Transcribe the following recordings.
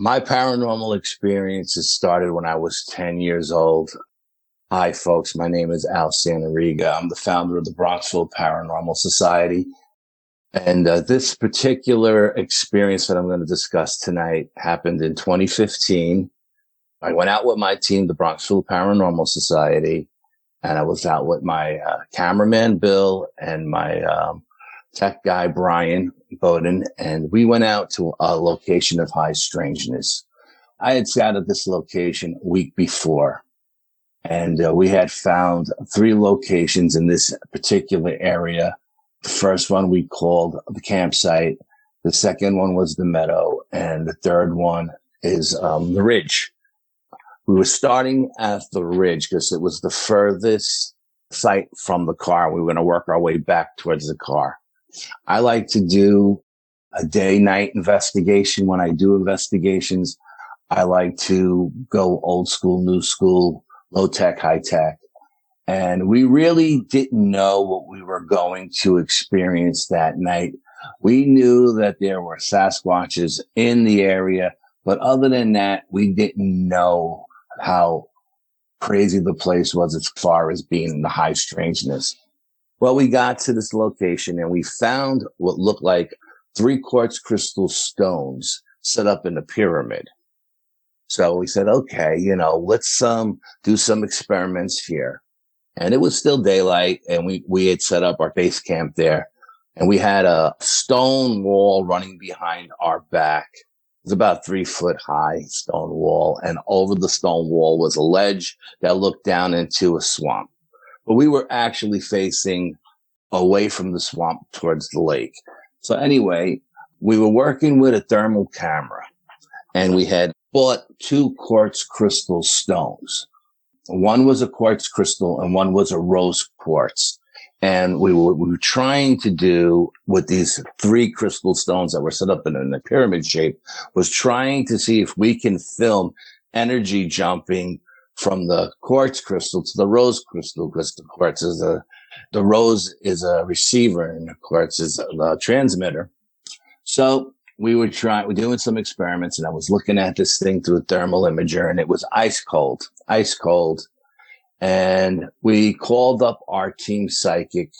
My paranormal experiences started when I was 10 years old. Hi, folks. My name is Santariga. I'm the founder of the Bronxville Paranormal Society. And this particular experience that I'm going to discuss tonight happened in 2015. I went out with my team, the Bronxville Paranormal Society, and I was out with my cameraman, Bill, and my tech guy, Brian Bowden, and we went out to a location of high strangeness. I had sat at this location a week before, and we had found 3 locations in this particular area. The first one we called the campsite. The second one was the meadow, and the third one is the ridge. We were starting at the ridge because it was the furthest site from the car. We were going to work our way back towards the car. I like to do a day-night investigation. When I do investigations, I like to go old school, new school, low tech, high tech. And we really didn't know what we were going to experience that night. We knew that there were Sasquatches in the area, but other than that, we didn't know how crazy the place was as far as being in the high strangeness. Well, we got to this location and we found what looked like 3 quartz crystal stones set up in a pyramid. So we said, okay, let's do some experiments here. And it was still daylight, and we had set up our base camp there, and we had a stone wall running behind our back. It was about 3 foot high stone wall, and over the stone wall was a ledge that looked down into a swamp. But we were actually facing away from the swamp towards the lake. So anyway, we were working with a thermal camera, and we had bought 2 quartz crystal stones. One was a quartz crystal and one was a rose quartz. And we were trying to do with these 3 crystal stones that were set up in a pyramid shape, was trying to see if we can film energy jumping from the quartz crystal to the rose crystal, because the quartz is the rose is a receiver and the quartz is a transmitter. So we're doing some experiments, and I was looking at this thing through a thermal imager, and it was ice cold. And we called up our team psychic,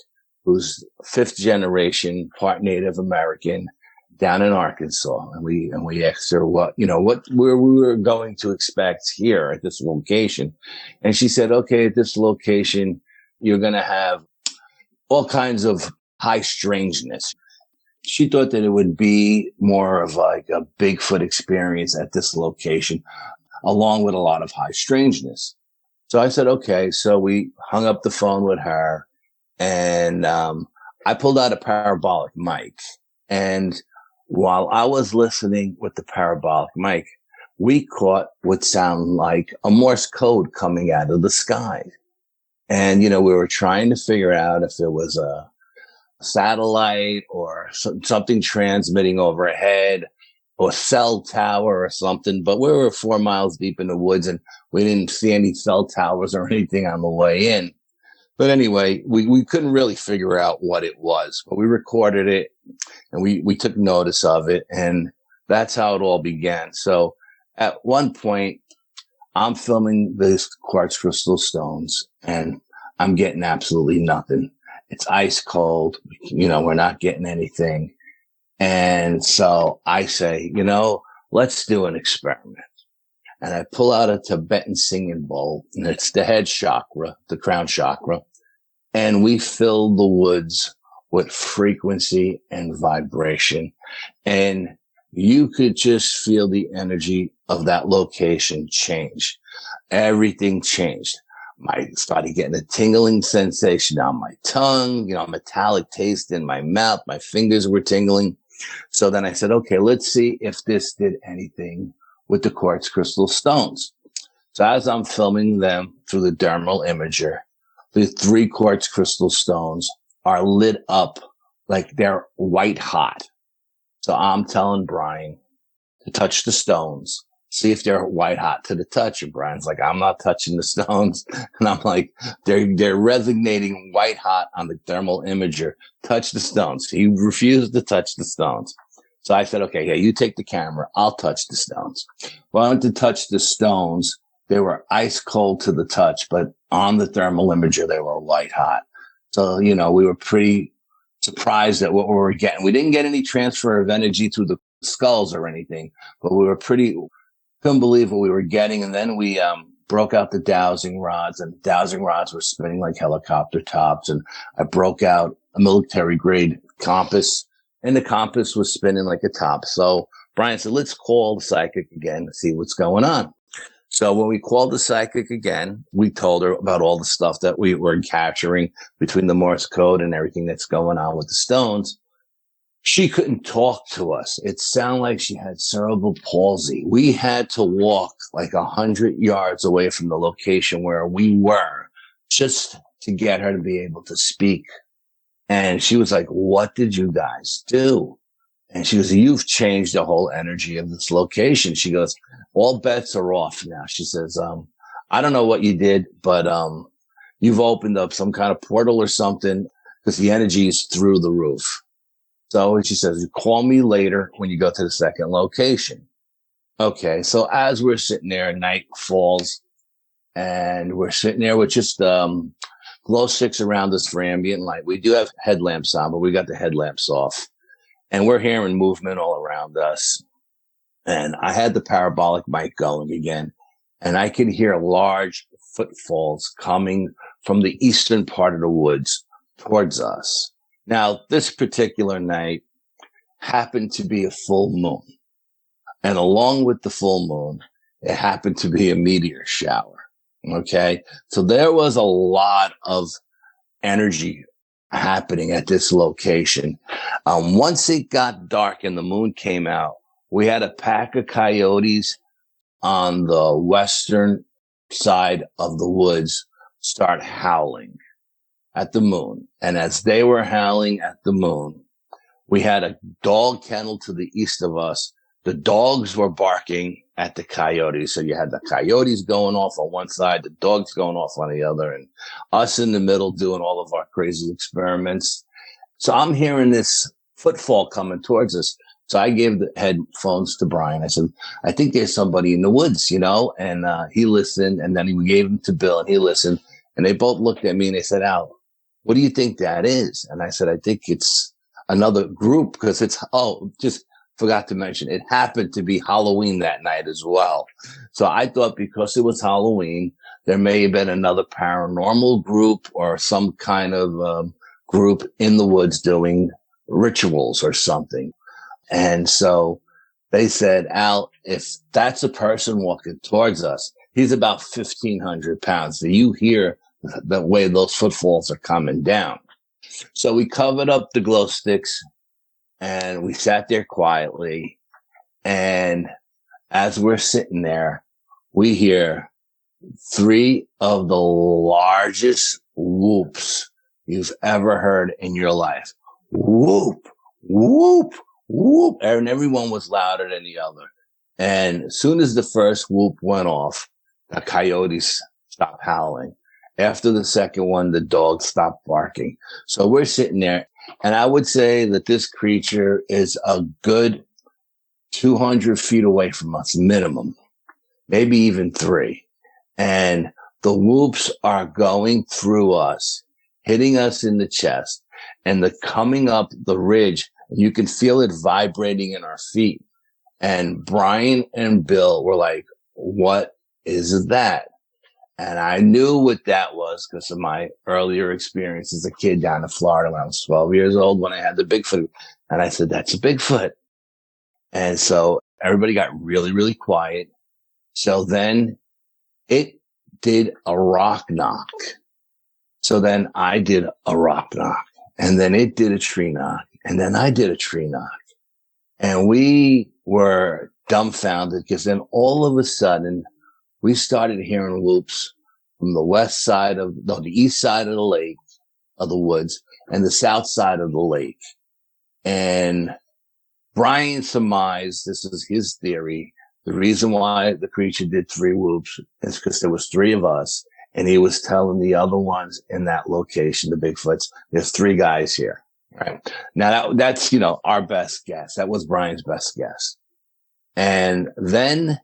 who's 5th generation, part Native American, down in Arkansas. And we asked her where we were going to expect here at this location. And she said, okay, at this location, you're going to have all kinds of high strangeness. She thought that it would be more of like a Bigfoot experience at this location, along with a lot of high strangeness. So I said, okay. So we hung up the phone with her, and I pulled out a parabolic mic. And while I was listening with the parabolic mic, we caught what sounded like a Morse code coming out of the sky. And, we were trying to figure out if it was a satellite or something transmitting overhead or cell tower or something. But we were 4 miles deep in the woods, and we didn't see any cell towers or anything on the way in. But anyway, we couldn't really figure out what it was, but we recorded it and we took notice of it, and that's how it all began. So at one point, I'm filming these quartz crystal stones, and I'm getting absolutely nothing. It's ice cold. We're not getting anything. And so I say, let's do an experiment. And I pull out a Tibetan singing bowl, and it's the head chakra, the crown chakra. And we fill the woods with frequency and vibration. And you could just feel the energy of that location change. Everything changed. I started getting a tingling sensation on my tongue, metallic taste in my mouth. My fingers were tingling. So then I said, okay, let's see if this did anything with the quartz crystal stones. So as I'm filming them through the thermal imager, the 3 quartz crystal stones are lit up like they're white hot. So I'm telling Brian to touch the stones, see if they're white hot to the touch. And Brian's like, I'm not touching the stones. And I'm like, they're resonating white hot on the thermal imager. Touch the stones. He refused to touch the stones. So I said, okay, yeah, you take the camera. I'll touch the stones. Well, I went to touch the stones. They were ice cold to the touch, but on the thermal imager, they were white hot. So, we were pretty surprised at what we were getting. We didn't get any transfer of energy through the skulls or anything, but we were couldn't believe what we were getting. And then we broke out the dowsing rods, and the dowsing rods were spinning like helicopter tops. And I broke out a military grade compass, and the compass was spinning like a top. So Brian said, let's call the psychic again to see what's going on. So when we called the psychic again, we told her about all the stuff that we were capturing between the Morse code and everything that's going on with the stones. She couldn't talk to us. It sounded like she had cerebral palsy. We had to walk like 100 yards away from the location where we were just to get her to be able to speak. And she was like, what did you guys do? And she goes, you've changed the whole energy of this location. She goes, all bets are off now. She says, I don't know what you did, but you've opened up some kind of portal or something because the energy is through the roof. So she says, call me later when you go to the second location. Okay. So as we're sitting there, night falls, and we're sitting there with just glow sticks around us for ambient light. We do have headlamps on, but we got the headlamps off. And we're hearing movement all around us. And I had the parabolic mic going again, and I could hear large footfalls coming from the eastern part of the woods towards us. Now, this particular night happened to be a full moon. And along with the full moon, it happened to be a meteor shower. Okay. So there was a lot of energy happening at this location. Once it got dark and the moon came out, we had a pack of coyotes on the western side of the woods start howling at the moon. And as they were howling at the moon, we had a dog kennel to the east of us. The dogs were barking at the coyotes. So you had the coyotes going off on one side, the dogs going off on the other, and us in the middle doing all of our crazy experiments. So I'm hearing this footfall coming towards us. So I gave the headphones to Brian. I said, I think there's somebody in the woods, and he listened. And then we gave them to Bill, and he listened. And they both looked at me and they said, Al, what do you think that is? And I said, I think it's another group because just forgot to mention, it happened to be Halloween that night as well. So I thought because it was Halloween, there may have been another paranormal group or some kind of group in the woods doing rituals or something. And so they said, Al, if that's a person walking towards us, he's about 1,500 pounds. So you hear the way those footfalls are coming down. So we covered up the glow sticks and we sat there quietly. And as we're sitting there, we hear 3 of the largest whoops you've ever heard in your life. Whoop, whoop, whoop. And everyone was louder than the other. And as soon as the first whoop went off, the coyotes stopped howling. After the second one, the dog stopped barking. So we're sitting there, and I would say that this creature is a good 200 feet away from us, minimum, maybe even 3. And the whoops are going through us, hitting us in the chest, and the coming up the ridge. You can feel it vibrating in our feet. And Brian and Bill were like, what is that? And I knew what that was because of my earlier experience as a kid down in Florida when I was 12 years old when I had the Bigfoot. And I said, that's a Bigfoot. And so everybody got really, really quiet. So then it did a rock knock. So then I did a rock knock. And then it did a tree knock. And then I did a tree knock. And we were dumbfounded because then all of a sudden, we started hearing whoops from the the east side of the lake, of the woods, and the south side of the lake. And Brian surmised, this is his theory, the reason why the creature did 3 whoops is because there was 3 of us, and he was telling the other ones in that location, the Bigfoots, there's 3 guys here. Right. Now that's, our best guess. That was Brian's best guess. And then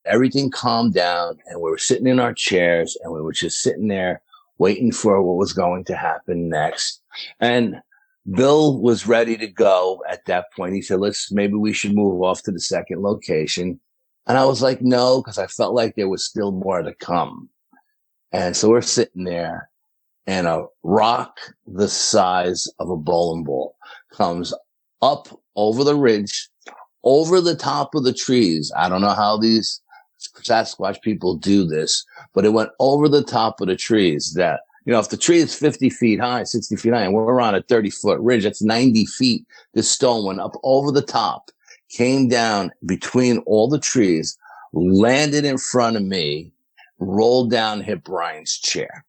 everything calmed down and we were sitting in our chairs and we were just sitting there waiting for what was going to happen next. And Bill was ready to go at that point. He said, maybe we should move off to the second location. And I was like, no, because I felt like there was still more to come. And so we're sitting there and a rock the size of a bowling ball comes up over the ridge, over the top of the trees. I don't know how these Sasquatch people do this, but it went over the top of the trees. That, if the tree is 50 feet high, 60 feet high, and we're on a 30-foot ridge, that's 90 feet. This stone went up over the top, came down between all the trees, landed in front of me, rolled down, hit Brian's chair.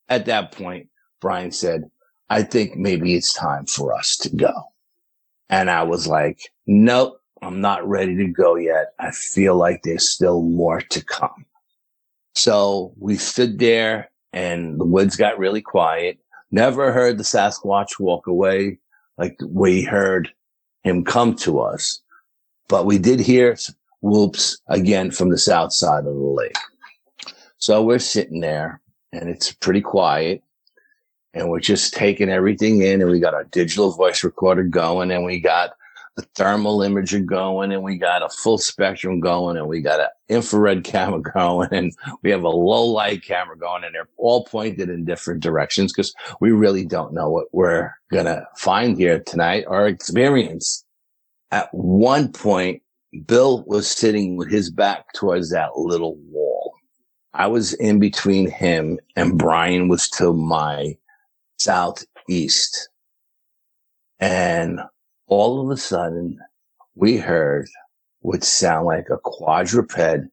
At that point, Brian said, I think maybe it's time for us to go. And I was like, nope, I'm not ready to go yet. I feel like there's still more to come. So we stood there and the woods got really quiet. Never heard the Sasquatch walk away like we heard him come to us. But we did hear whoops again from the south side of the lake. So we're sitting there and it's pretty quiet. And we're just taking everything in, and we got our digital voice recorder going, and we got the thermal imager going, and we got a full spectrum going, and we got an infrared camera going, and we have a low light camera going, and they're all pointed in different directions because we really don't know what we're going to find here tonight or experience. At one point, Bill was sitting with his back towards that little wall. I was in between him, and Brian was to my southeast. And all of a sudden, we heard what sounded like a quadruped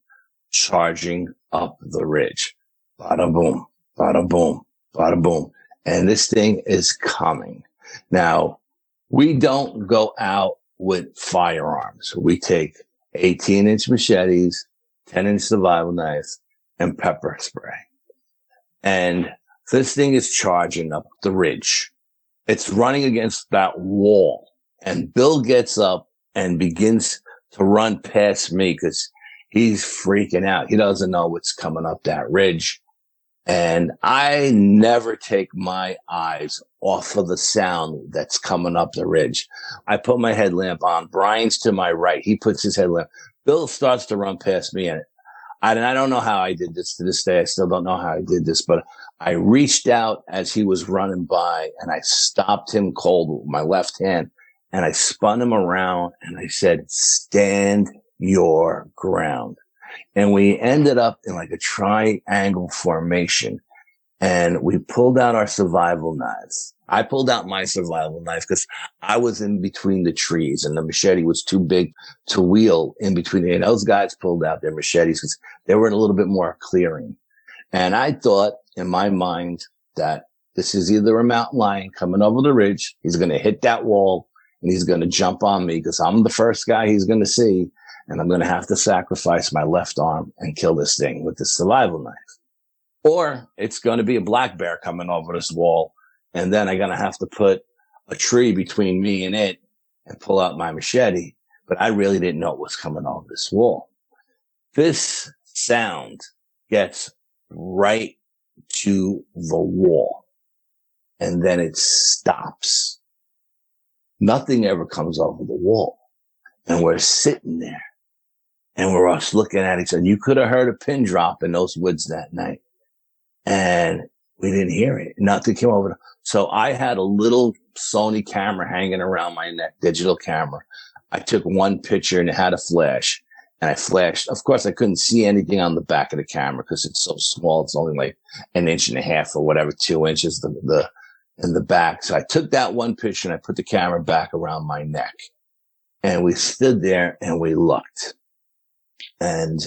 charging up the ridge. Bada boom, bada boom, bada boom. And this thing is coming. Now, we don't go out with firearms. We take 18-inch machetes, 10-inch survival knives, and pepper spray. And this thing is charging up the ridge. It's running against that wall. And Bill gets up and begins to run past me because he's freaking out. He doesn't know what's coming up that ridge. And I never take my eyes off of the sound that's coming up the ridge. I put my headlamp on. Brian's to my right. He puts his headlamp. Bill starts to run past me, and I don't know how I did this to this day. I still don't know how I did this, but I reached out as he was running by and I stopped him cold with my left hand and I spun him around and I said, stand your ground. And we ended up in like a triangle formation and we pulled out our survival knives. I pulled out my survival knife because I was in between the trees and the machete was too big to wheel in between. And those guys pulled out their machetes because they were in a little bit more clearing. And I thought in my mind that this is either a mountain lion coming over the ridge. He's going to hit that wall and he's going to jump on me because I'm the first guy he's going to see. And I'm going to have to sacrifice my left arm and kill this thing with the survival knife. Or it's going to be a black bear coming over this wall. And then I'm going to have to put a tree between me and it and pull out my machete. But I really didn't know what was coming over this wall. This sound gets right to the wall. And then it stops. Nothing ever comes over the wall. And we're sitting there. And we're us looking at each other. You could have heard a pin drop in those woods that night. And we didn't hear it. Nothing came over. So I had a little Sony camera hanging around my neck, digital camera. I took one picture and it had a flash. And I flashed. Of course, I couldn't see anything on the back of the camera because it's so small. It's only like 1.5 inches or whatever, 2 inches in the back. So I took that one picture and I put the camera back around my neck. And we stood there and we looked. And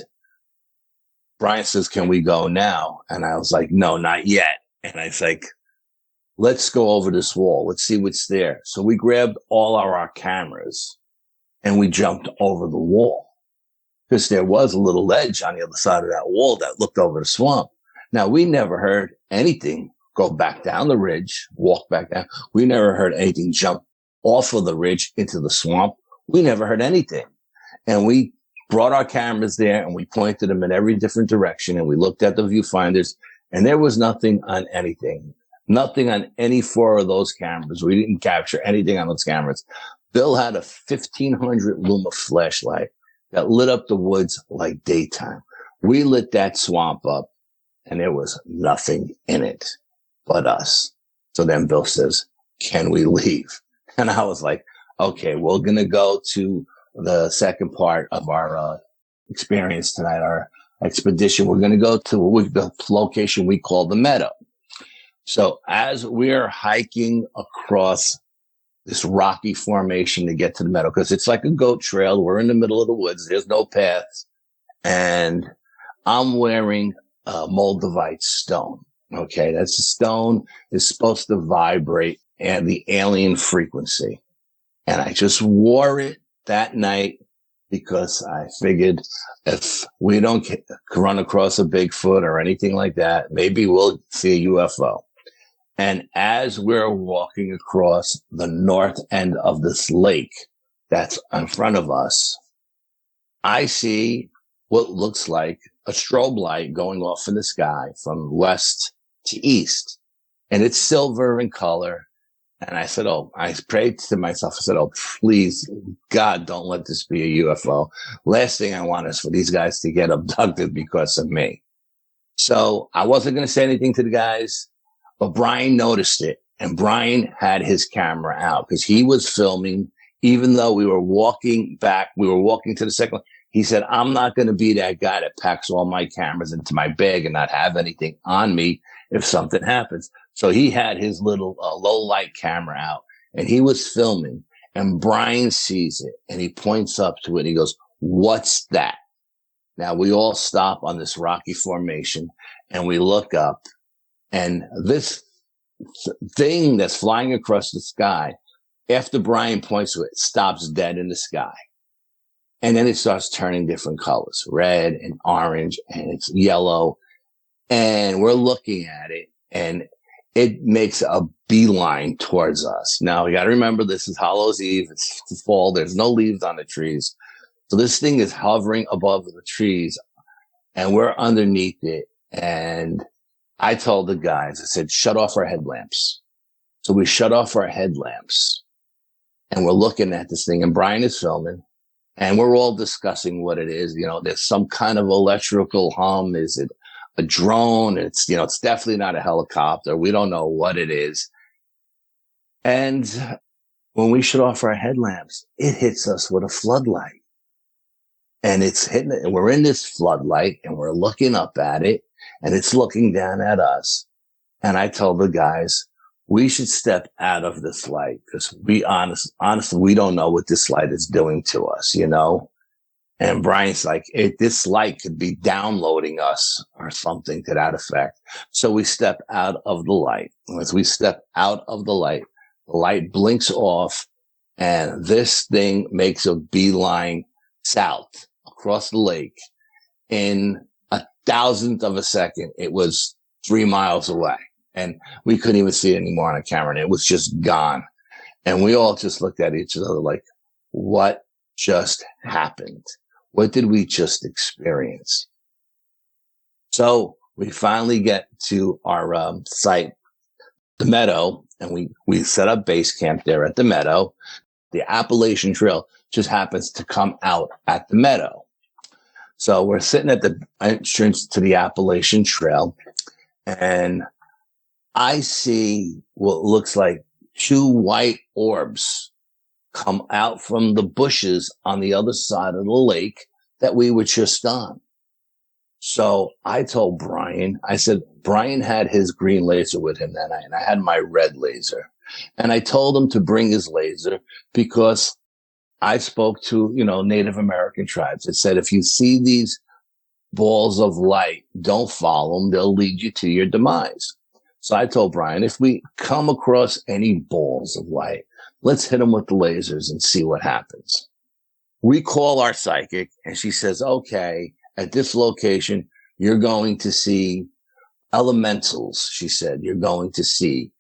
Brian says, can we go now? And I was like, no, not yet. And I was like, let's go over this wall. Let's see what's there. So we grabbed all our cameras and we jumped over the wall because there was a little ledge on the other side of that wall that looked over the swamp. Now, we never heard anything go back down the ridge, walk back down. We never heard anything jump off of the ridge into the swamp. We never heard anything. And we brought our cameras there and we pointed them in every different direction and we looked at the viewfinders and there was nothing on anything. Nothing on any four of those cameras. We didn't capture anything on those cameras. Bill had a 1500 luma flashlight that lit up the woods like daytime. We lit that swamp up and there was nothing in it but us. So then Bill says, can we leave? And I was like, okay, we're going to go to the second part of our experience tonight, our expedition. We're going to go to the location we call the meadow. So as we're hiking across this rocky formation to get to the meadow, because it's like a goat trail. We're in the middle of the woods. There's no paths. And I'm wearing Moldavite stone. Okay. That's a stone is supposed to vibrate and the alien frequency. And I just wore it that night because I figured if we don't run across a Bigfoot or anything like that, maybe we'll see a UFO. And as we're walking across the north end of this lake that's in front of us, I see what looks like a strobe light going off in the sky from west to east. And it's silver in color. And I said, I prayed to myself. I said, please, God, don't let this be a UFO. Last thing I want is for these guys to get abducted because of me. So I wasn't going to say anything to the guys. But Brian noticed it, and Brian had his camera out because he was filming, even though we were walking back. We were walking to the second one. He said, I'm not going to be that guy that packs all my cameras into my bag and not have anything on me if something happens. So he had his little low light camera out, and he was filming, and Brian sees it, and he points up to it. And he goes, what's that? Now, we all stop on this rocky formation, and we look up. And this thing that's flying across the sky, after Brian points to it, stops dead in the sky. And then it starts turning different colors, red and orange, and it's yellow. And we're looking at it, and it makes a beeline towards us. Now, we got to remember, this is Hallows Eve. It's fall. There's no leaves on the trees. So this thing is hovering above the trees, and we're underneath it. And I told the guys, I said, shut off our headlamps. So we shut off our headlamps and we're looking at this thing and Brian is filming and we're all discussing what it is. You know, there's some kind of electrical hum. Is it a drone? It's definitely not a helicopter. We don't know what it is. And when we shut off our headlamps, it hits us with a floodlight and it's hitting it. And we're in this floodlight and we're looking up at it. And it's looking down at us. And I told the guys, we should step out of this light because honestly, we don't know what this light is doing to us, And Brian's like, this light could be downloading us or something to that effect. So we step out of the light. And as we step out of the light blinks off and this thing makes a beeline south across the lake in a thousandth of a second. It was 3 miles away and we couldn't even see it anymore on a camera and it was just gone. And we all just looked at each other like, what just happened? What did we just experience? So we finally get to our site, the meadow, and we set up base camp there at the meadow. The Appalachian Trail just happens to come out at the meadow. So we're sitting at the entrance to the Appalachian Trail, and I see what looks like 2 white orbs come out from the bushes on the other side of the lake that we were just on. So I told Brian, I said, Brian had his green laser with him that night, and I had my red laser. And I told him to bring his laser because I spoke to, Native American tribes. It said, if you see these balls of light, don't follow them. They'll lead you to your demise. So I told Brian, if we come across any balls of light, let's hit them with the lasers and see what happens. We call our psychic and she says, okay, at this location, you're going to see elementals, she said, you're going to see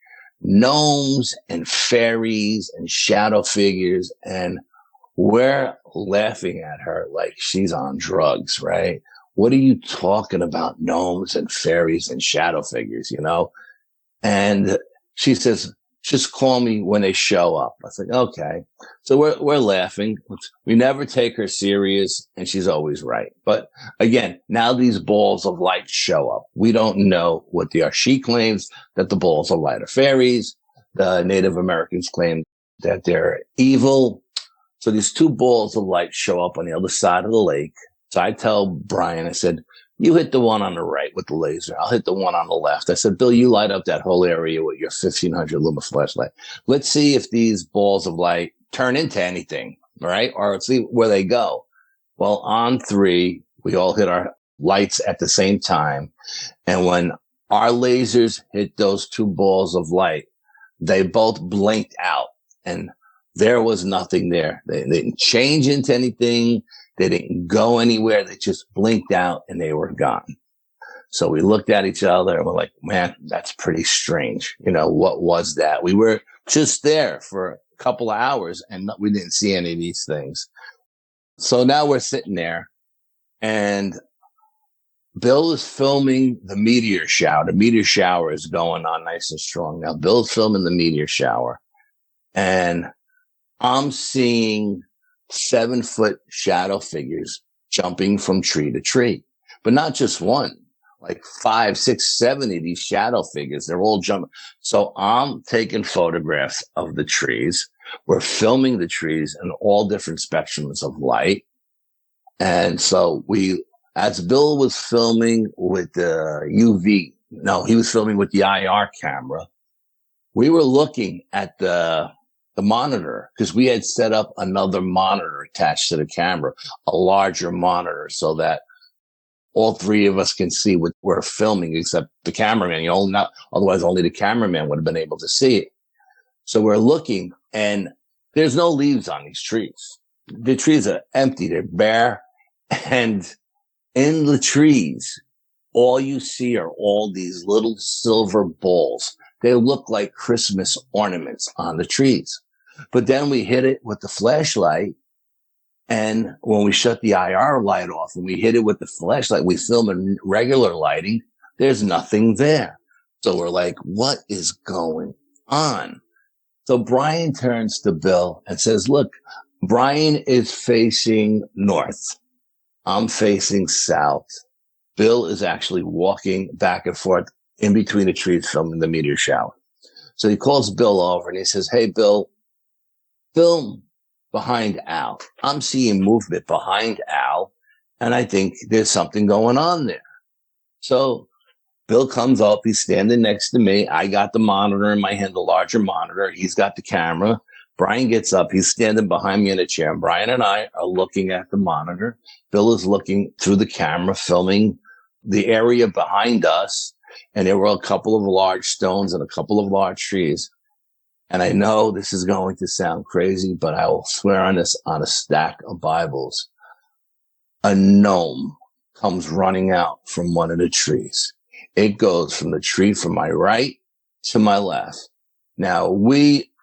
gnomes and fairies and shadow figures. And we're laughing at her like she's on drugs, right? What are you talking about? Gnomes and fairies and shadow figures, you know? And she says, just call me when they show up. I was like, okay. So we're laughing. We never take her serious, and she's always right. But again, now these balls of light show up. We don't know what they are. She claims that the balls of light are fairies. The Native Americans claim that they're evil. So these two balls of light show up on the other side of the lake. So I tell Brian, I said, you hit the one on the right with the laser. I'll hit the one on the left. I said, Bill, you light up that whole area with your 1500 luma flashlight. Let's see if these balls of light turn into anything, right? Or let's see where they go. Well, on three, we all hit our lights at the same time. And when our lasers hit those two balls of light, they both blinked out, and there was nothing there. They didn't change into anything. They didn't go anywhere. They just blinked out and they were gone. So we looked at each other and we're like, man, that's pretty strange. You know, what was that? We were just there for a couple of hours and we didn't see any of these things. So now we're sitting there and Bill is filming the meteor shower. The meteor shower is going on nice and strong. Now Bill's filming the meteor shower and I'm seeing 7-foot shadow figures jumping from tree to tree, but not just one, like 5, 6, 7 of these shadow figures. They're all jumping. So I'm taking photographs of the trees. We're filming the trees in all different spectrums of light. And so as Bill was filming with the he was filming with the IR camera. We were looking at the monitor because we had set up another monitor attached to the camera, a larger monitor, so that all three of us can see what we're filming, except the cameraman. Otherwise only the cameraman would have been able to see it. So we're looking, and there's no leaves on these trees. The trees are empty; they're bare, and in the trees, all you see are all these little silver balls. They look like Christmas ornaments on the trees. But then we hit it with the flashlight. And when we shut the IR light off and we hit it with the flashlight, we film in regular lighting. There's nothing there. So we're like, what is going on? So Brian turns to Bill and says, look, Brian is facing north. I'm facing south. Bill is actually walking back and forth in between the trees filming the meteor shower. So he calls Bill over and he says, hey, Bill, film behind Al. I'm seeing movement behind Al, and I think there's something going on there. So Bill comes up. He's standing next to me. I got the monitor in my hand, the larger monitor. He's got the camera. Brian gets up. He's standing behind me in a chair. And Brian and I are looking at the monitor. Bill is looking through the camera, filming the area behind us. And there were a couple of large stones and a couple of large trees. And I know this is going to sound crazy, but I will swear on this on a stack of Bibles. A gnome comes running out from one of the trees. It goes from the tree from my right to my left. Now,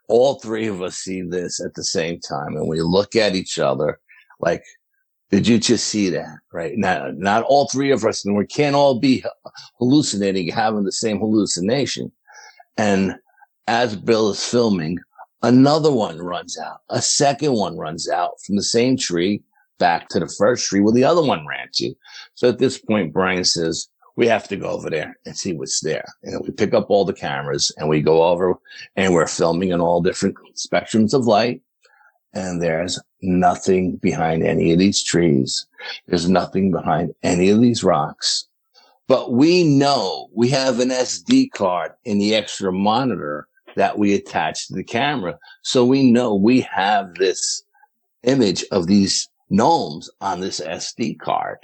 all three of us see this at the same time, and we look at each other like, did you just see that? Right? Not all three of us, and we can't all be hallucinating, having the same hallucination. And as Bill is filming, another one runs out. A second one runs out from the same tree back to the first tree where the other one ran to. So at this point, Brian says, we have to go over there and see what's there. And we pick up all the cameras and we go over and we're filming in all different spectrums of light. And there's nothing behind any of these trees. There's nothing behind any of these rocks. But we know we have an SD card in the extra monitor that we attach to the camera. So we know we have this image of these gnomes on this SD card.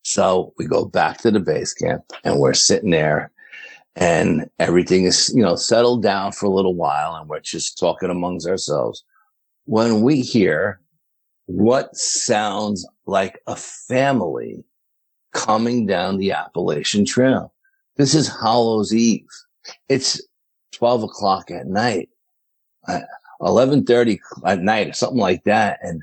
So we go back to the base camp and we're sitting there and everything is, settled down for a little while and we're just talking amongst ourselves. When we hear what sounds like a family coming down the Appalachian Trail. This is Hallows Eve. It's 12 o'clock at night, 11:30 at night, or something like that. And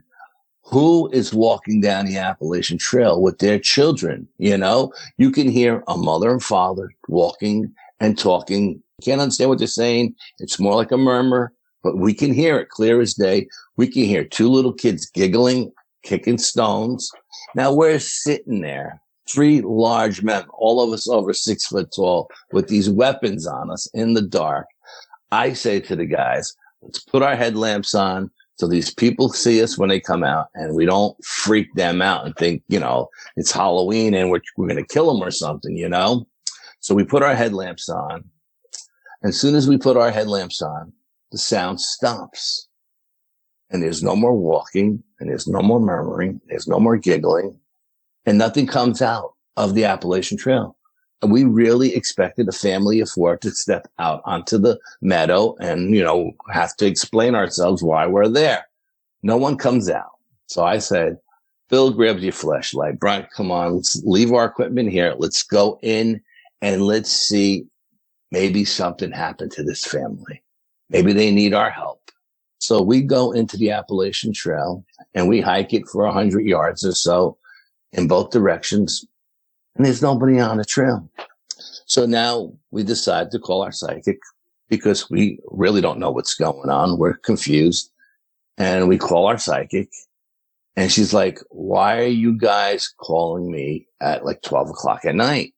who is walking down the Appalachian Trail with their children? You know, you can hear a mother and father walking and talking. Can't understand what they're saying. It's more like a murmur, but we can hear it clear as day. We can hear two little kids giggling, kicking stones. Now we're sitting there, three large men, all of us over 6 foot tall, with these weapons on us in the dark. I say to the guys, let's put our headlamps on so these people see us when they come out and we don't freak them out and think, you know, it's Halloween and we're going to kill them or something, you know? So we put our headlamps on. As soon as we put our headlamps on, the sound stops. And there's no more walking, and there's no more murmuring, there's no more giggling, and nothing comes out of the Appalachian Trail. And we really expected a family of four to step out onto the meadow and, you know, have to explain ourselves why we're there. No one comes out. So I said, Bill, grab your flashlight. Brian, come on, let's leave our equipment here. Let's go in and let's see, maybe something happened to this family. Maybe they need our help. So we go into the Appalachian Trail and we hike it for 100 yards or so in both directions. And there's nobody on the trail. So now we decide to call our psychic because we really don't know what's going on. We're confused. And we call our psychic and she's like, why are you guys calling me at like 12 o'clock at night?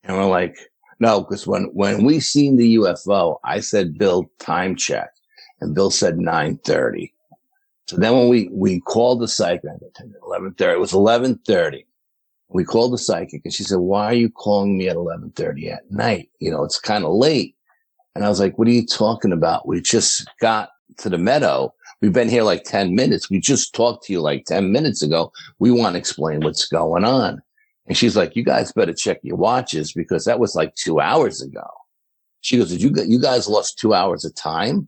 And we're like, no, because when we seen the UFO, I said, Bill, time check. And Bill said 9:30. So then when we called the psychic, 11:30, it was 11:30. We called the psychic and she said, why are you calling me at 11:30 at night? You know, it's kind of late. And I was like, what are you talking about? We just got to the meadow. We've been here like 10 minutes. We just talked to you like 10 minutes ago. We want to explain what's going on. And she's like, you guys better check your watches because that was like 2 hours ago. She goes, you guys lost 2 hours of time?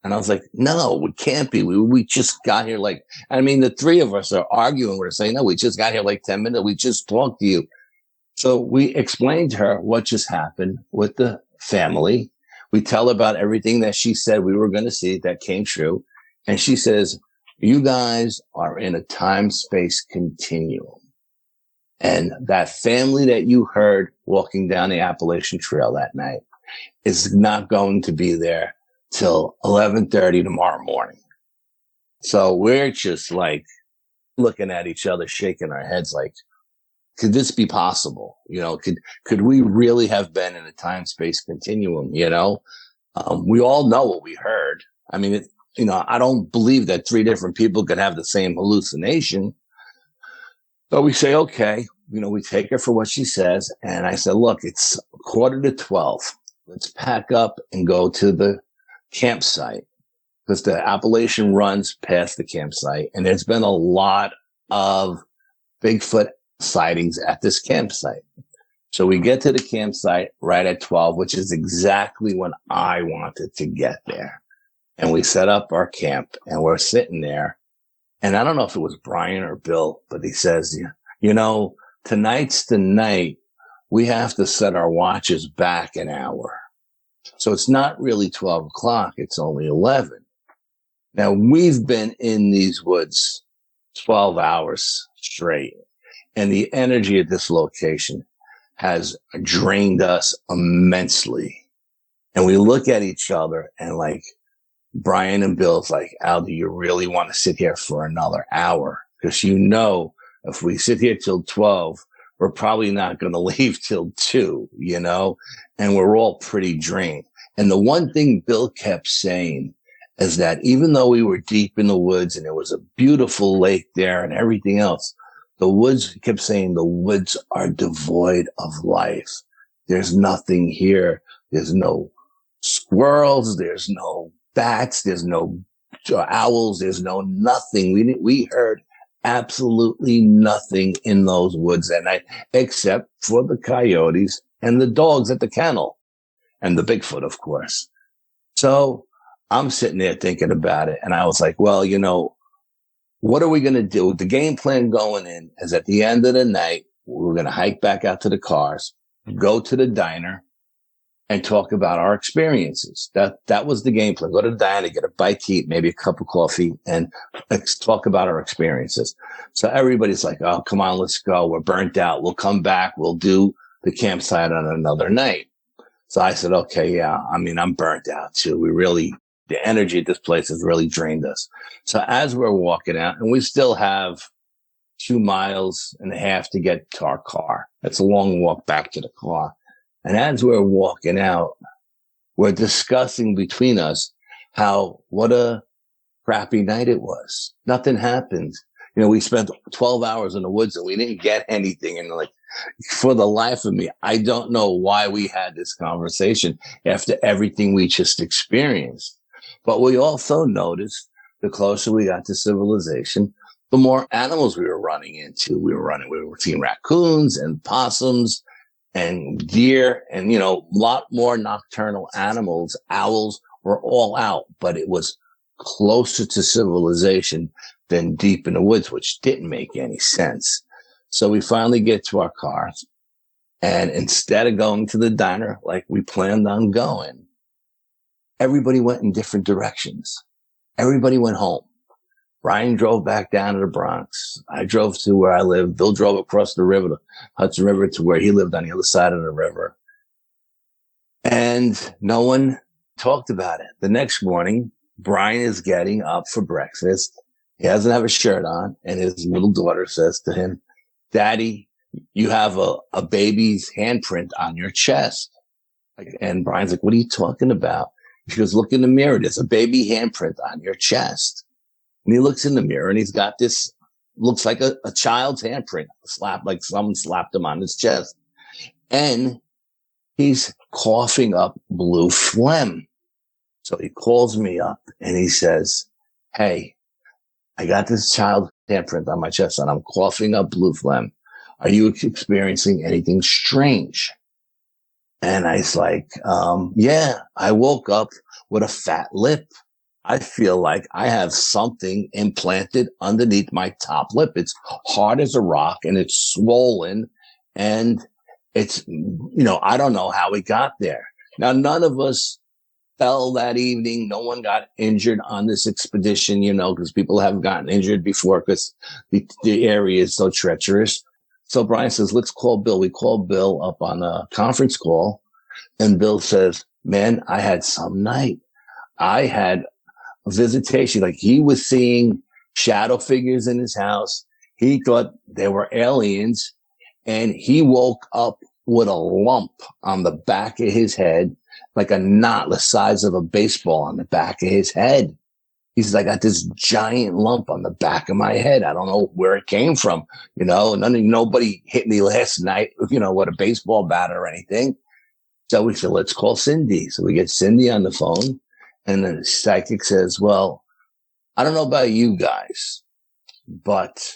And I was like, no, we can't be. We just got here the three of us are arguing. We're saying, no, we just got here like 10 minutes. We just talked to you. So we explained to her what just happened with the family. We tell her about everything that she said we were going to see that came true. And she says, you guys are in a time-space continuum. And that family that you heard walking down the Appalachian Trail that night is not going to be there till 11:30 tomorrow morning. So we're just like looking at each other, shaking our heads like, could this be possible? You know, could we really have been in a time-space continuum? You know, we all know what we heard. I mean, I don't believe that three different people could have the same hallucination. But we say, okay, we take her for what she says. And I said, look, it's 11:45. Let's pack up and go to the campsite because the Appalachian runs past the campsite. And there's been a lot of Bigfoot sightings at this campsite. So we get to the campsite right at 12, which is exactly when I wanted to get there. And we set up our camp and we're sitting there. And I don't know if it was Brian or Bill, but he says, tonight's the night we have to set our watches back an hour. So it's not really 12 o'clock. It's only 11. Now we've been in these woods 12 hours straight, and the energy at this location has drained us immensely. And we look at each other and like Brian and Bill's like, Al, do you really want to sit here for another hour? Because if we sit here till 12, we're probably not going to leave till 2, and we're all pretty drained. And the one thing Bill kept saying is that even though we were deep in the woods and there was a beautiful lake there and everything else, he kept saying the woods are devoid of life. There's nothing here. There's no squirrels. There's no bats. There's no owls. There's no nothing. We heard absolutely nothing in those woods that night, except for the coyotes and the dogs at the kennel and the Bigfoot, of course. So I'm sitting there thinking about it. And I was like, well, what are we going to do? The game plan going in is at the end of the night, We were going to hike back out to the cars, go to the diner, and talk about our experiences. That was the game plan. Go to the diner, get a bite to eat, maybe a cup of coffee, and let's talk about our experiences. So everybody's like, oh, come on, let's go. We're burnt out. We'll come back. We'll do the campsite on another night. So I said, okay, yeah, I mean, I'm burnt out too. The energy at this place has really drained us. So as we're walking out, and we still have 2.5 miles to get to our car. That's a long walk back to the car. And as we're walking out, we're discussing between us what a crappy night it was. Nothing happened. We spent 12 hours in the woods and we didn't get anything. And like, for the life of me, I don't know why we had this conversation after everything we just experienced. But we also noticed the closer we got to civilization, the more animals we were running into. We were seeing raccoons and possums and deer and, a lot more nocturnal animals. Owls were all out, but it was closer to civilization than deep in the woods, which didn't make any sense. So we finally get to our cars, and instead of going to the diner like we planned on going, everybody went in different directions. Everybody went home. Brian drove back down to the Bronx. I drove to where I live. Bill drove across the river, the Hudson River, to where he lived on the other side of the river. And no one talked about it. The next morning, Brian is getting up for breakfast. He doesn't have a shirt on, and his little daughter says to him, Daddy, you have a baby's handprint on your chest. And Brian's like, what are you talking about? She goes, look in the mirror. There's a baby handprint on your chest. And he looks in the mirror and he's got this, looks like a child's handprint, like someone slapped him on his chest. And he's coughing up blue phlegm. So he calls me up and he says, hey, I got this child's handprint on my chest and I'm coughing up blue phlegm. Are you experiencing anything strange? And I was like, yeah, I woke up with a fat lip. I feel like I have something implanted underneath my top lip. It's hard as a rock and it's swollen and it's, I don't know how it got there. Now, none of us fell that evening. No one got injured on this expedition, because people haven't gotten injured before because the area is so treacherous. So Brian says, let's call Bill. We call Bill up on a conference call and Bill says, man, I had some night. I had a visitation. Like he was seeing shadow figures in his house. He thought they were aliens and he woke up with a lump on the back of his head, like a knot the size of a baseball on the back of his head. He says, I got this giant lump on the back of my head. I don't know where it came from. Nobody hit me last night, with a baseball bat or anything. So we said, let's call Cindy. So we get Cindy on the phone and the psychic says, well, I don't know about you guys, but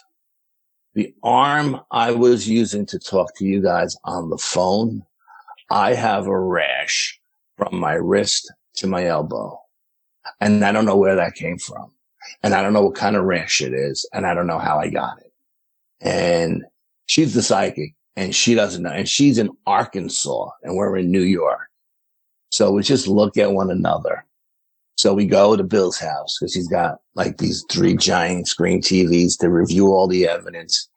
the arm I was using to talk to you guys on the phone, I have a rash from my wrist to my elbow. And I don't know where that came from. And I don't know what kind of rash it is. And I don't know how I got it. And she's the psychic and she doesn't know. And she's in Arkansas and we're in New York. So we just look at one another. So we go to Bill's house because he's got like these 3 giant screen TVs to review all the evidence.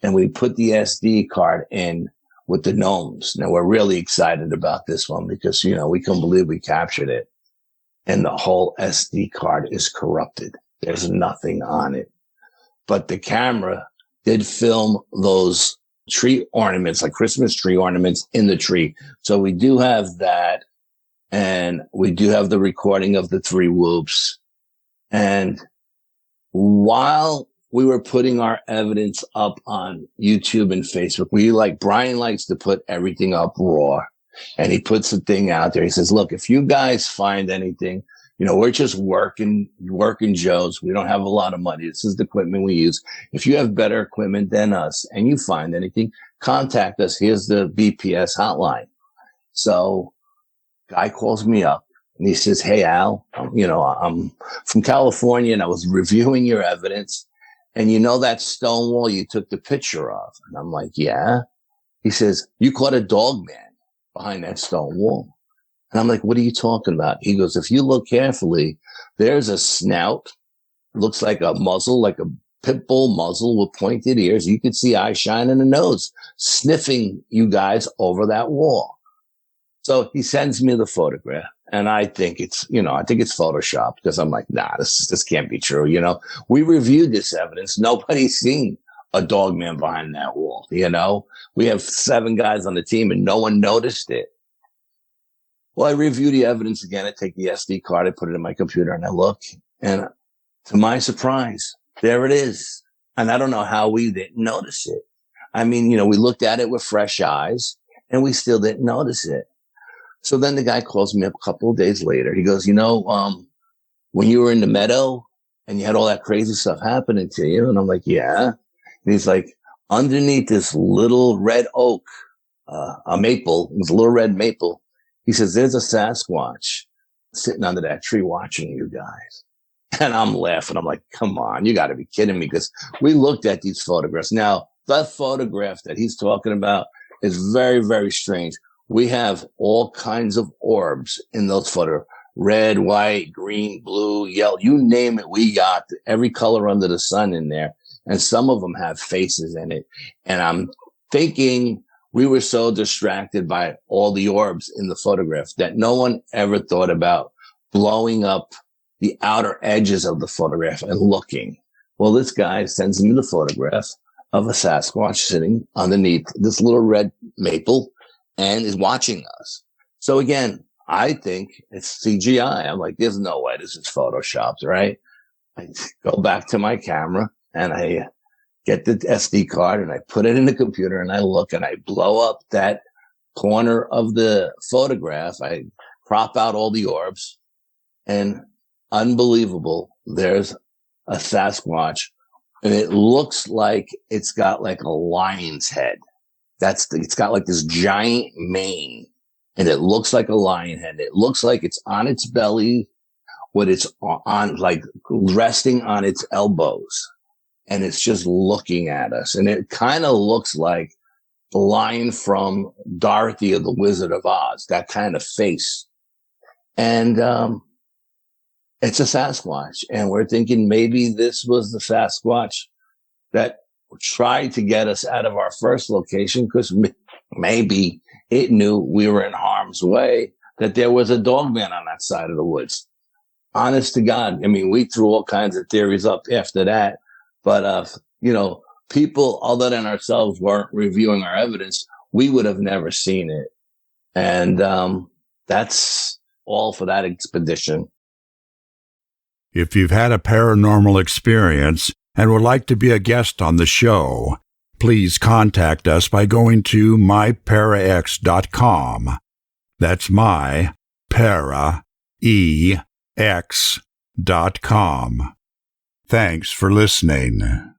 And we put the SD card in with the Gnomes. Now we're really excited about this one because, we couldn't believe we captured it. And the whole SD card is corrupted. There's nothing on it. But the camera did film those tree ornaments, like Christmas tree ornaments in the tree. So we do have that. And we do have the recording of the 3 whoops. And while we were putting our evidence up on YouTube and Facebook, Brian likes to put everything up raw. And he puts the thing out there. He says, look, if you guys find anything, we're just working Joes. We don't have a lot of money. This is the equipment we use. If you have better equipment than us and you find anything, contact us. Here's the BPS hotline. So guy calls me up and he says, hey, Al, I'm from California and I was reviewing your evidence And you know that stone wall you took the picture of? And I'm like, yeah. He says, you caught a dog man behind that stone wall. And I'm like, what are you talking about? He goes, if you look carefully, there's a snout, looks like a muzzle, like a pit bull muzzle with pointed ears. You could see eyes shining a nose, sniffing you guys over that wall. So he sends me the photograph, and I think it's Photoshop, because I'm like, nah, this can't be true. We reviewed this evidence. Nobody's seen a dog man behind that wall. We have 7 guys on the team and no one noticed it. Well, I review the evidence again. I take the SD card, I put it in my computer, and I look, and to my surprise, there it is. And I don't know how we didn't notice it. I mean, we looked at it with fresh eyes and we still didn't notice it. So then the guy calls me up a couple of days later. He goes, when you were in the meadow and you had all that crazy stuff happening to you. And I'm like, yeah. And he's like, underneath this little red oak, a maple, it was a little red maple. He says, there's a Sasquatch sitting under that tree watching you guys. And I'm laughing. I'm like, come on, you got to be kidding me. Because we looked at these photographs. Now, the photograph that he's talking about is very, very strange. We have all kinds of orbs in those photos. Red, white, green, blue, yellow, you name it. We got every color under the sun in there. And some of them have faces in it. And I'm thinking we were so distracted by all the orbs in the photograph that no one ever thought about blowing up the outer edges of the photograph and looking. Well, this guy sends me the photograph of a Sasquatch sitting underneath this little red maple and is watching us. So again, I think it's CGI. I'm like, there's no way this is photoshopped, right? I go back to my camera and I get the SD card and I put it in the computer and I look and I blow up that corner of the photograph. I crop out all the orbs, and unbelievable, there's a Sasquatch, and it looks like it's got like a lion's head. It's got like this giant mane, and it looks like a lion head. It looks like it's on its belly, with its on, like resting on its elbows, and it's just looking at us. And it kind of looks like the lion from Dorothy of the Wizard of Oz, that kind of face. And it's a Sasquatch, and we're thinking maybe this was the Sasquatch that tried to get us out of our first location, because maybe it knew we were in harm's way, that there was a dog man on that side of the woods. Honest to God. I mean, we threw all kinds of theories up after that, but, people other than ourselves weren't reviewing our evidence. We would have never seen it. And, that's all for that expedition. If you've had a paranormal experience and would like to be a guest on the show, please contact us by going to myparax.com. That's myparaex.com. Thanks for listening.